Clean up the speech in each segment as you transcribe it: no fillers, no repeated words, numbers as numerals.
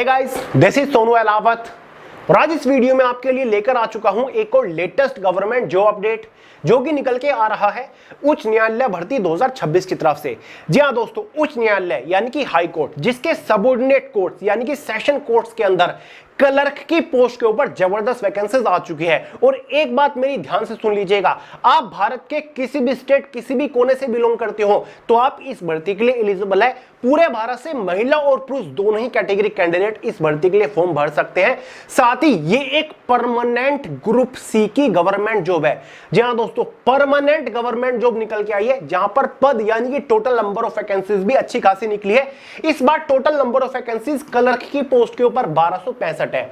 Hey guys, this is Sonu Ahlawat और आज इस वीडियो में आपके लिए लेकर आ चुका हूं एक और लेटेस्ट गवर्नमेंट जॉब अपडेट जो कि निकल के आ रहा है उच्च न्यायालय भर्ती 2026 की तरफ से। जी हां दोस्तों, उच्च न्यायालय यानी कि हाई कोर्ट, जिसके सबऑर्डिनेट कोर्ट्स यानी कि सेशन कोर्ट्स के अंदर क्लर्क की पोस्ट के ऊपर जबरदस्त वैकेंसीज आ चुकी है। और एक बात मेरी ध्यान से सुन लीजिएगा, आप भारत के किसी भी स्टेट किसी भी कोने से बिलोंग करते हो तो आप इस भर्ती के लिए एलिजिबल है। पूरे भारत से महिला और पुरुष दोनों ही कैटेगरी कैंडिडेट इस भर्ती के लिए फॉर्म भर सकते हैं। साथ ही ये एक परमानेंट ग्रुप सी की गवर्नमेंट जॉब है। जी हां दोस्तों, परमानेंट गवर्नमेंट जॉब निकल के आई है, जहां पर पद यानी कि टोटल नंबर ऑफ वैकेंसीज भी अच्छी खासी निकली है। इस बार total number of vacancies clerk की पोस्ट के ऊपर 1265 है।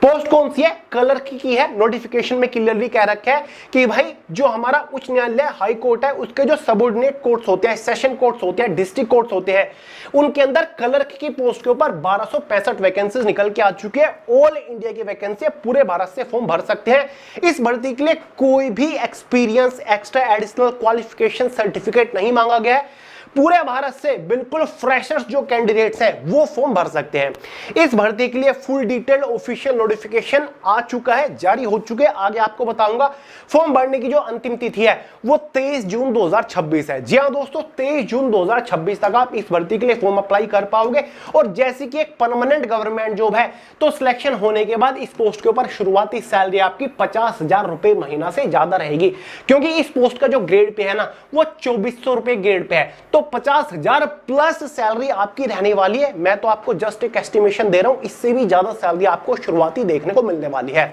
पोस्ट कौन सी है? क्लर्क की है। नोटिफिकेशन में क्लियरली कह रखा है कि भाई जो हमारा उच्च न्यायालय हाई कोर्ट है उसके जो सबऑर्डिनेट कोर्ट्स होते हैं, सेशन कोर्ट्स होते हैं, डिस्ट्रिक्ट कोर्ट्स होते हैं, उनके अंदर क्लर्क की पोस्ट के ऊपर 1265 वैकेंसीज निकल के आ चुकी है। ऑल इंडिया की वैकेंसी, पूरे भारत से फॉर्म भर सकते हैं। इस भर्ती के लिए कोई भी experience, extra additional qualification certificate नहीं मांगा गया है। पूरे भारत से बिल्कुल फ्रेशर्स जो कैंडिडेट्स हैं वो फॉर्म भर सकते हैं। इस भर्ती के लिए फुल डिटेल्ड ऑफिशियल नोटिफिकेशन आ चुका है, जारी हो चुके हैं, आगे आपको बताऊंगा। फॉर्म भरने की जो अंतिम तिथि है वो 23 जून 2026 है। जी हां दोस्तों, 23 जून 2026 तक आप इस भर्ती के लिए फॉर्म अप्लाई कर पाओगे। और जैसे कि एक परमानेंट गवर्नमेंट जॉब है तो सिलेक्शन होने के बाद इस पोस्ट के ऊपर शुरुआती सैलरी आपकी 50,000 रुपए महीना से ज्यादा रहेगी, क्योंकि इस पोस्ट का जो ग्रेड पे है ना वो 2400 रुपए ग्रेड पे है। तो 50,000 प्लस सैलरी आपकी रहने वाली है। मैं तो आपको जस्ट एक एस्टिमेशन दे रहा हूं, इससे भी ज्यादा सैलरी आपको शुरुआती देखने को मिलने वाली है।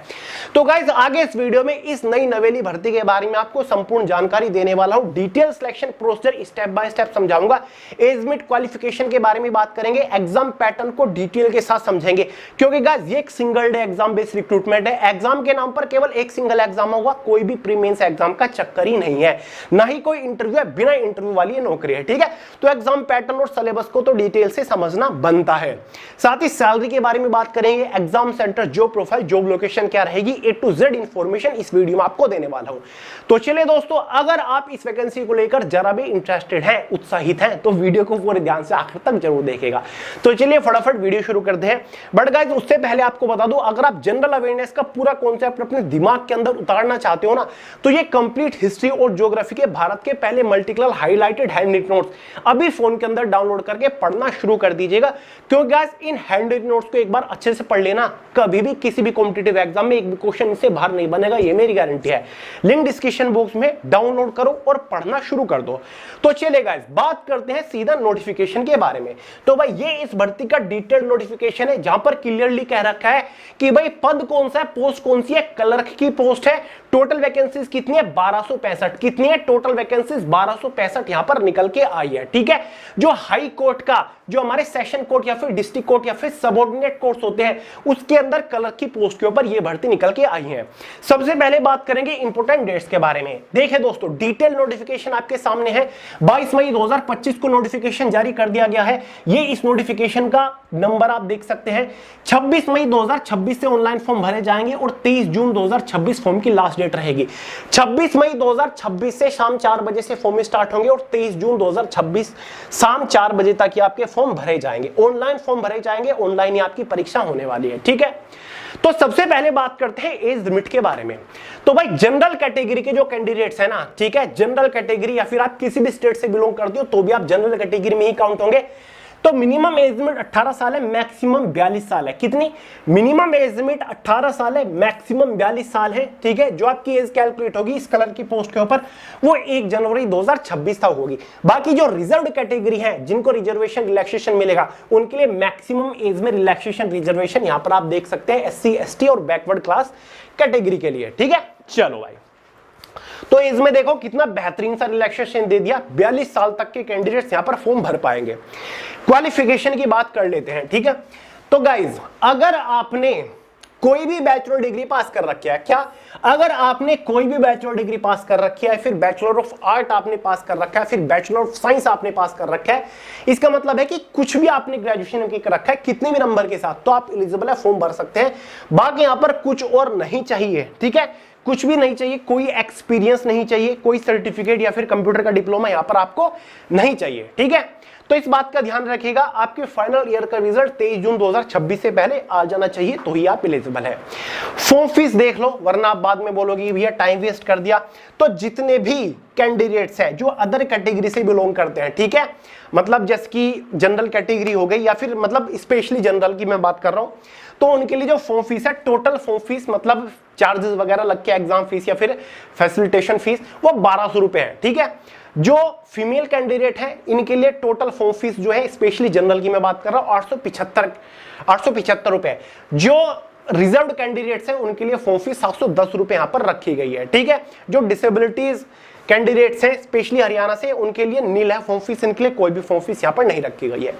तो गाइस, आगे इस वीडियो में इस नई नवेली भर्ती के बारे में आपको संपूर्ण जानकारी देने वाला हूं। Detail selection procedure step by step समझाऊंगा। एज लिमिट क्वालिफिकेशन के बारे में बात करेंगे, एग्जाम पैटर्न को डिटेल के साथ समझेंगे, क्योंकि गाइस ये एक single day exam based recruitment है। एग्जाम के नाम पर केवल एक सिंगल एग्जाम होगा, कोई भी प्री मेंस एग्जाम का चक्कर ही नहीं है, ना ही कोई इंटरव्यू है। बिना इंटरव्यू वाली नौकरी है, ठीक है। तो एग्जाम पैटर्न और सिलेबस को तो डिटेल से समझना बनता है। साथ ही सैलरी के बारे में बात करेंगे, exam centre, job profile, job location क्या रहेगी, ए टू जेड इंफॉर्मेशन इस वीडियो में आपको देने वाला हूं। तो चलिए दोस्तों, अगर आप इस वैकेंसी को लेकर जरा भी इंटरेस्टेड हैं, उत्साहित हैं, तो वीडियो को पूरे ध्यान से आखिर तक जरूर देखेगा। तो चलिए फटाफट वीडियो शुरू करते हैं। बट गाइस, उससे पहले आपको बता दूं, अगर आप जनरल अवेयरनेस का पूरा कॉन्सेप्ट अपने दिमाग के अंदर उतारना चाहते हो ना, तो ये कंप्लीट हिस्ट्री और ज्योग्राफी के भारत के पहले multicolour highlighted hand written notes अभी फोन के अंदर डाउनलोड करके पढ़ना शुरू कर दीजिएगा, क्योंकि गाइस इन हैंड रिटन नोट्स को एक बार अच्छे से पढ़ लेना, कभी भी किसी भी कॉम्पिटिटिव एग्जाम में एक भी क्वेश्चन इससे बाहर नहीं बनेगा, ये मेरी गारंटी है। लिंक डिस्क्रिप्शन बॉक्स में डाउनलोड करो और पढ़ना शुरू कर दो। तो चलिए गाइस, बात करते हैं सीधा नोटिफिकेशन के बारे में। तो भाई ये इस भर्ती का डिटेल्ड नोटिफिकेशन है, जहां पर क्लियरली कह रखा है कि भाई पद कौन सा है, पोस्ट कौन सी है, क्लर्क की पोस्ट है। टोटल वैकेंसीज कितनी है? 1265। कितनी है टोटल वैकेंसीज? 1265 यहां पर निकल के आई है, ठीक है। जो हाई कोर्ट का, जो हमारे सेशन कोर्ट या फिर डिस्ट्रिक्ट कोर्ट या फिर सबऑर्डिनेट कोर्ट्स होते हैं, उसके अंदर क्लर्क की पोस्ट के ऊपर ये भर्ती निकल के आई है। सबसे पहले बात करेंगे इंपोर्टेंट डेट्स के बारे में। देखिए दोस्तों, डिटेल नोटिफिकेशन आपके सामने है। 22 मई 2025 को नोटिफिकेशन जारी कर दिया गया है। ये इस नोटिफिकेशन का नंबर आप देख सकते हैं। 26 मई 2026 से ऑनलाइन फॉर्म भरे जाएंगे और 23 जून 2026 फॉर्म की लास्ट डेट रहेगी। 26 मई 2026 से शाम 4 बजे से फॉर्म स्टार्ट होंगे और 23 जून 2026 शाम 4 बजे तक आपके फॉर्म भरे जाएंगे। ऑनलाइन फॉर्म भरे जाएंगे, ऑनलाइन ही आपकी परीक्षा होने वाली है, ठीक है। तो सबसे पहले बात करते हैं एज लिमिट के बारे में। तो भाई जनरल कैटेगरी के जो कैंडिडेट्स हैं ना, ठीक है, जनरल कैटेगरी या फिर आप किसी भी स्टेट से बिलोंग करते हो तो भी आप जनरल कैटेगरी में ही काउंट होंगे। तो मिनिमम एज लिमिट 18 साल है, मैक्सिमम 42 साल है। कितनी? मिनिमम एज लिमिट 18 साल है, मैक्सिमम 42 साल है, ठीक है। जो आपकी एज कैलकुलेट होगी इस कलर की पोस्ट के ऊपर वो 1 जनवरी 2026 तक होगी। बाकी जो रिजर्व्ड कैटेगरी है, जिनको रिजर्वेशन रिलैक्सेशन मिलेगा, उनके लिए मैक्सिमम एज में रिलैक्सेशन रिजर्वेशन यहां पर आप देख सकते हैं SC ST और बैकवर्ड क्लास कैटेगरी के लिए, ठीक है। चलो भाई, तो इसमें देखो कितना बेहतरीन सा रिलैक्सेशन दे दिया। 42 साल तक के कैंडिडेट्स यहां पर फॉर्म भर पाएंगे। क्वालिफिकेशन की बात कर लेते हैं, ठीक है। तो गाइज, अगर आपने कोई भी बैचलर डिग्री पास कर रखी है, क्या अगर आपने कोई भी बैचलर डिग्री पास कर रखी है, फिर बैचलर ऑफ आर्ट आपने पास कर रखा है, फिर बैचलर ऑफ साइंस आपने पास कर रखा है, इसका मतलब है कि कुछ भी आपने ग्रेजुएशन कर रखा है कितने भी नंबर के साथ, तो आप एलिजिबल है, फॉर्म भर सकते हैं। बाकी यहां पर कुछ और नहीं चाहिए, ठीक है। कुछ भी नहीं चाहिए, कोई एक्सपीरियंस नहीं चाहिए, कोई सर्टिफिकेट या फिर कंप्यूटर का डिप्लोमा यहां पर आपको नहीं चाहिए। ठीक है, तो इस बात का ध्यान रखिएगा, आपके फाइनल ईयर का रिजल्ट 23 जून 2026 से पहले आ जाना चाहिए, तो ही आप एलिजिबल है। फॉर्म फीस देख लो, वरना आप बाद में बोलोगे भैया टाइम वेस्ट कर दिया। तो जितने भी कैंडिडेट्स हैं जो अदर कैटेगरी से बिलोंग करते हैं, ठीक है, मतलब जैसे कि जनरल कैटेगरी हो गई या फिर मतलब स्पेशली जनरल की मैं बात कर रहा हूं, तो उनके लिए जो फॉर्म फीस है, टोटल फॉर्म फीस मतलब चार्जेस वगैरह लग के एग्जाम फीस या फिर फैसिलिटेशन फीस, वो 1200 रुपए है। ठीक है, जो फीमेल कैंडिडेट है इनके लिए टोटल फॉर्म फीस जो है, स्पेशली जनरल की मैं बात कर रहा हूं, 875 रुपए। जो रिजर्व कैंडिडेट्स हैं उनके लिए फॉर्म फीस 710 रुपए यहां पर रखी गई है। ठीक है, जो डिसेबिलिटीज कैंडिडेट्स हैं स्पेशली हरियाणा से, उनके लिए नील है फॉर्म फीस, इनके लिए कोई भी फॉर्म फीस यहां पर नहीं रखी गई है।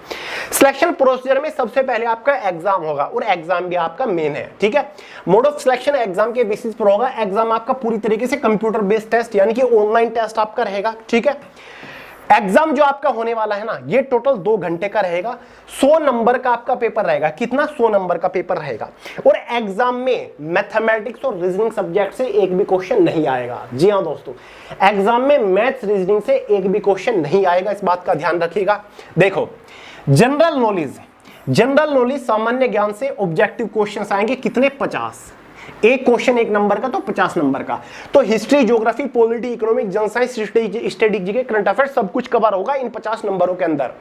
सिलेक्शन प्रोसीजर में सबसे पहले आपका एग्जाम होगा और एग्जाम भी आपका मेन है। ठीक है, मोड ऑफ सिलेक्शन एग्जाम के बेसिस पर होगा। एग्जाम आपका पूरी तरीके से कंप्यूटर बेस्ड टेस्ट यानी कि ऑनलाइन टेस्ट आपका रहेगा। ठीक है, एग्जाम जो आपका होने वाला है ना, ये टोटल 2 घंटे का रहेगा। 100 नंबर का आपका पेपर रहेगा। कितना? 100 नंबर का पेपर रहेगा। और एग्जाम में मैथमेटिक्स और रीजनिंग सब्जेक्ट से एक भी क्वेश्चन नहीं आएगा। जी हाँ दोस्तों, एग्जाम में मैथ्स रीजनिंग से एक भी क्वेश्चन नहीं आएगा, इस बात का ध्यान रखिएगा। देखो, जनरल नॉलेज सामान्य ज्ञान से ऑब्जेक्टिव क्वेश्चंस आएंगे, कितने? 50। एक क्वेश्चन 1 नंबर का, तो 50 नंबर का। तो हिस्ट्री, ज्योग्राफी, पॉलिटी, इकोनॉमिक, जनसाइंस, स्टैटिस्टिक्स के करंट अफेयर सब कुछ कवर होगा इन 50 नंबरों के अंदर।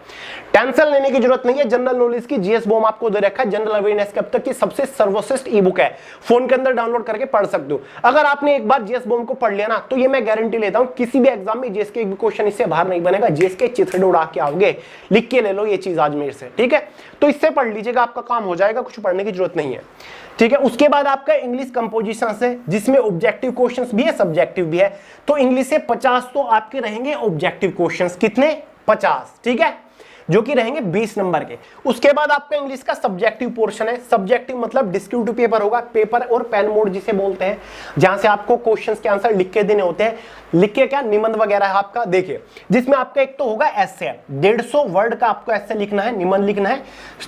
टेंशन लेने की जरूरत नहीं है। जनरल नॉलेज की जीएस बॉम आपको दे रखा है, जनरल अवेयरनेस की अब तक की सबसे सर्वश्रेष्ठ ई बुक है, फोन के अंदर डाउनलोड करके पढ़ सकते हो। अगर आपने एक बार जीएस बॉम को पढ़ लिया ना, तो ये मैं गारंटी लेता हूं किसी भी एग्जाम में जीएस के एक भी क्वेश्चन इससे बाहर नहीं बनेगा। जीएस के चित्र उड़ा के आओगे, लिख के ले लो ये चीज आज मेरे से। ठीक है, तो इससे पढ़ लीजिएगा, आपका काम हो जाएगा, कुछ पढ़ने की जरूरत नहीं है। ठीक है, उसके बाद आपका इंग्लिश कंपोजिशन है, जिसमें ऑब्जेक्टिव क्वेश्चंस भी है, सब्जेक्टिव भी है। तो इंग्लिश से 50 तो आपके रहेंगे ऑब्जेक्टिव क्वेश्चंस, कितने? 50। ठीक है, जो कि रहेंगे 20 नंबर के। उसके बाद आपका इंग्लिश का सब्जेक्टिव पोर्शन है। सब्जेक्टिव मतलब डिस्क्रिप्टिव पेपर होगा, पेपर और पेन मोड जिसे बोलते हैं, जहां से आपको क्वेश्चंस के आंसर लिख के देने होते हैं। लिख के क्या? निबंध वगैरह है आपका। देखिए, जिसमें आपका एक तो होगा एस्से, 150 वर्ड का आपको एस्से लिखना है, निबंध लिखना है,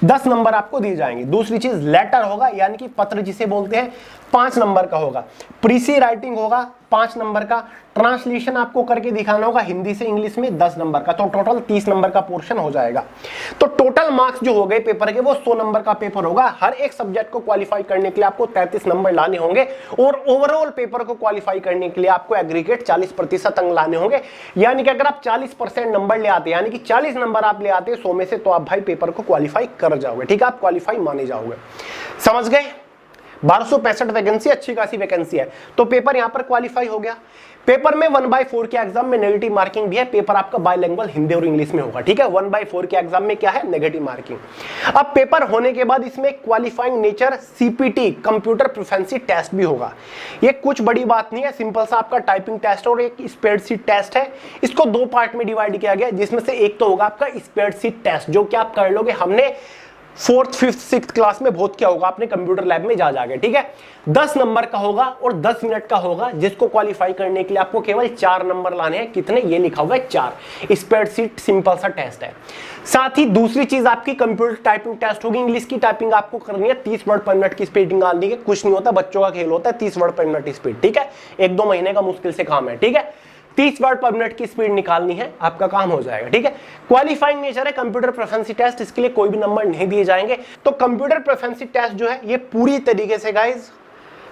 10 नंबर आपको दिए जाएंगे। दूसरी चीज लेटर होगा, यानी कि पत्र जिसे बोलते हैं, 5 नंबर का होगा। प्रीसी राइटिंग होगा 5 नंबर का। ट्रांसलेशन आपको करके दिखाना होगा हिंदी से इंग्लिश में 10 नंबर का। तो टोटल 30 नंबर का पोर्शन हो जाएगा। तो टोटल मार्क्स जो हो गए पेपर के, वो 100 नंबर का पेपर होगा। हर एक सब्जेक्ट को क्वालिफाई करने के लिए आपको 33 नंबर लाने होंगे और ओवरऑल पेपर को क्वालिफाई करने के लिए आपको एग्रीगेट 40% अंक लाने होंगे। यानी कि अगर आप 40% नंबर ले आते, यानी कि 40 नंबर आप ले आते 100 में से, तो आप भाई पेपर को क्वालिफाई कर जाओगे। ठीक है, आप क्वालिफाई माने जाओगे। समझ गए? 1265 वैकेंसी, अच्छी खासी वैकेंसी है, तो पेपर यहां पर क्वालिफाई हो गया। पेपर में 1/4 के एग्जाम में नेगेटिव मार्किंग भी है। पेपर आपका बाइलिंगुअल हिंदी और इंग्लिश में होगा। ठीक है, 1/4 के एग्जाम में क्या है? Negative marking. अब पेपर होने के बाद इसमें qualifying nature CPT computer proficiency test भी होगा। ये कुछ बड़ी बात नहीं है, सिंपल सा आपका टाइपिंग टेस्ट और एक स्प्रेडशीट टेस्ट है। इसको 2 पार्ट में डिवाइड किया गया, जिसमें से एक तो होगा आपका स्प्रेडशीट टेस्ट, जो कि आप कर लोगे। हमने 4th, 5th, 6th क्लास में बहुत क्या होगा, आपने कंप्यूटर लैब में जा जाके। ठीक है, 10 नंबर का होगा और 10 मिनट का होगा, जिसको क्वालिफाई करने के लिए आपको केवल 4 नंबर लाने हैं। कितने? ये लिखा हुआ है 4। स्प्रेडशीट सिंपल सा टेस्ट है। साथ ही दूसरी चीज आपकी कंप्यूटर टाइपिंग टेस्ट होगी। इंग्लिश की टाइपिंग आपको करनी है, 30 वर्ड पर मिनट की स्पीड निकालनी है। कुछ नहीं होता, बच्चों का खेल होता है, 30 वर्ड पर मिनट की स्पीड। ठीक है, 1-2 महीने का मुश्किल से काम है। ठीक है, 30 वर्ड पर मिनट की स्पीड निकालनी है, आपका काम हो जाएगा। ठीक है, क्वालिफाइंग नेचर है कंप्यूटर प्रोफिशिएंसी टेस्ट, इसके लिए कोई भी नंबर नहीं दिए जाएंगे। तो कंप्यूटर प्रोफिशिएंसी टेस्ट जो है, ये पूरी तरीके से गाइस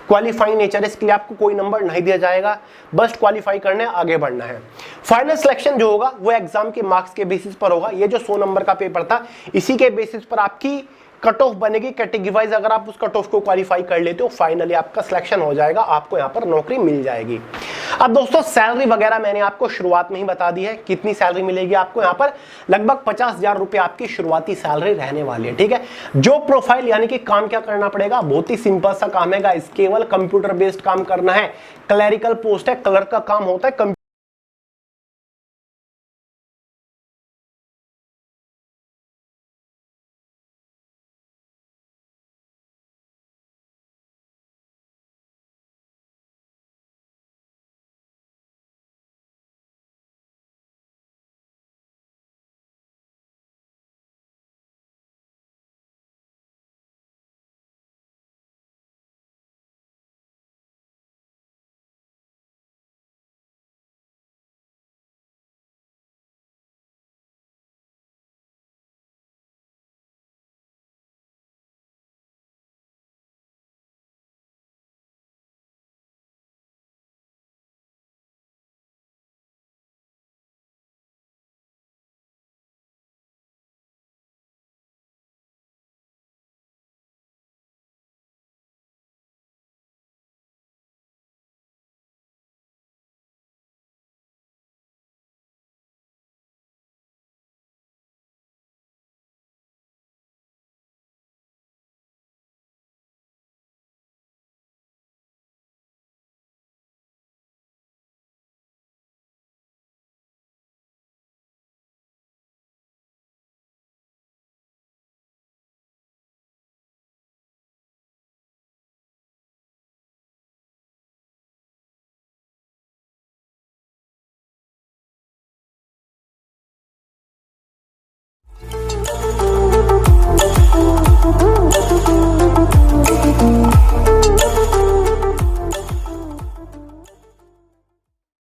क्वालिफाइंग नेचर है, इसके लिए आपको कोई नंबर नहीं दिया जाएगा, बस क्वालिफाई करने आगे बढ़ना है। फाइनल सिलेक्शन जो होगा वो एग्जाम के मार्क्स के बेसिस पर होगा। ये जो 100 नंबर का पेपर था, इसी के बेसिस पर आपकी कट ऑफ बनेगी कैटेगरी वाइज। अगर आप उस कट ऑफ को क्वालिफाई कर लेते हो, फाइनली आपका सिलेक्शन हो जाएगा, आपको यहाँ पर नौकरी मिल जाएगी। अब दोस्तों सैलरी वगैरह मैंने आपको शुरुआत में ही बता दी है, कितनी सैलरी मिलेगी आपको यहाँ पर। लगभग 50,000 रुपए आपकी शुरुआती सैलरी रहने वाली है। ठीक है, जो प्रोफाइल यानी कि काम क्या करना पड़ेगा, बहुत ही सिंपल सा काम है गाइस, केवल कंप्यूटर बेस्ड काम करना है। क्लरिकल पोस्ट है, क्लर्क का काम होता है।